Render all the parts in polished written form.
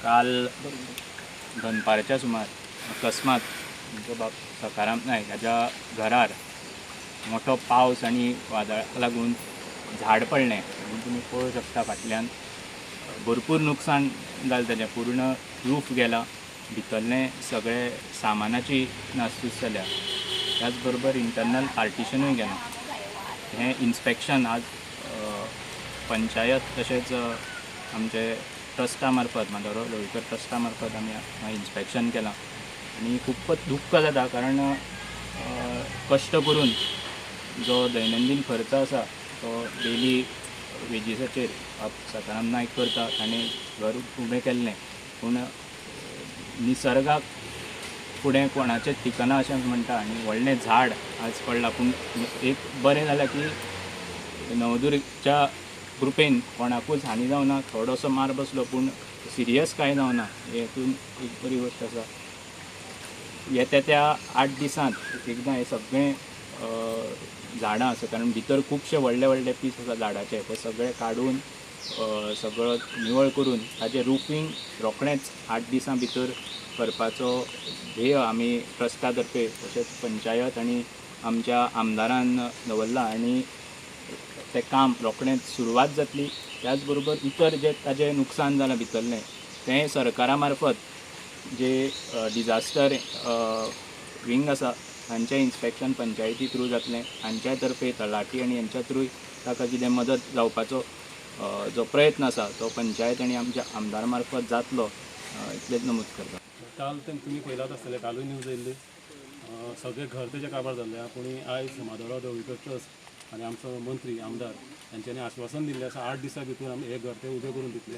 काल दनपारच्या सुमार अकस्मात आमचो बाप सकाराम नायक ह्याच्या घरार मोठो पावस आनी वादळाक लागून झाड पडलें आनी तुमी पळोवंक शकता फाटल्यान भरपूर नुकसाण जालें तेजें. पूर्ण रूफ गेला, भितरलें सगळें सामानाची नासधूस जाल्या. त्याच बरोबर इंटरनल पार्टिशनूय गेलां. हें इन्स्पेक्शन आज पंचायत तशेंच आमचे ट्रस्टा मार्फत माधवराव ढवळीकर ट्रस्टा मार्फत आमी इन्स्पेक्शन केलां. आनी खूबच दुख्ख जाता कारण कश्ट करून जो दैनंदीन खर्च आसा तो डेली वेजीसाचेर सकाराम नायक करता. ताणें घर उबें केल्लें पूण निसर्गाक फुडें कोणाचें ठिकाणा अशें म्हणटा आनी व्हडलें झाड आज पडलां. पूण एक बरें जालें की नवदुर्गच्या कृपेन कोणाकूच हानी जावना, थोडोसो मार बसलो पूण सिरियस कांय जावना. हेतून एक बरी गोश्ट आसा. येत्या त्या 8 दिसांत एकदां हे सगळें झाडां आसा कारण भितर खुबशे व्हडले व्हडले पीस आसा झाडाचे, ते सगळे काडून सगळो निवळ करून ताचें रूफींग रोखडेंच 8 दिसां भितर करपाचो ध्येय आमी ट्रस्टा तर्फे तशेंच पंचायत आनी आमच्या आमदारान दवरला आनी तें काम रोखडेंच सुरवात जातली. त्याच बरोबर इतर जे ताजें नुकसाण जालां भितरलें तें सरकारा मार्फत जे डिजास्टर विंग आसा हांचें इन्स्पेक्शन पंचायती थ्रू जातलें. हांच्या तर्फे तलाटी आनी हांच्या थ्रू ताका कितें मदत जावपाचो जो प्रयत्न आसा तो पंचायत आनी आमच्या आमदारा मार्फत जातलो इतलेंच नमूद करता. काल तुमी पळयलात आसतलें, कालूय न्यूज येयल्ली, सगळे घर तेजे काबार जाल्ले. पूण आयज माधवराव ढवळीकर ट्रस्ट आनी आमचो मंत्री आमदार हांच्यांनी आश्वासन दिल्लें आसा 8 दिसां भितर आमी हे घर ते उबें करून दितले.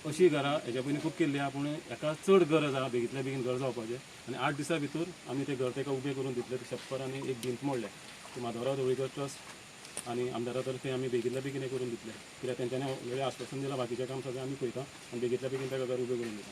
अशीं घरां हेच्या पयलीं खूब केल्ली आहा पूण हेका चड गरज आहा बेगींतल्या बेगीन घर जावपाचें आनी 8 दिसां भितर आमी तें घर तेका उबें करून दितले. छप्पर आनी एक भिंत मोडलें. माधवराव ढवळीकर ट्रस्ट आनी आमदारा तर्फे आमी बेगींतल्या बेगीन हें करून दितले. कित्याक तेंच्यांनी ऑलरेडी आश्वासन दिलां बाकीचें काम सगळें आमी पळयता आनी बेगींतल्या बेगीन तेका घर उबें करून दिता.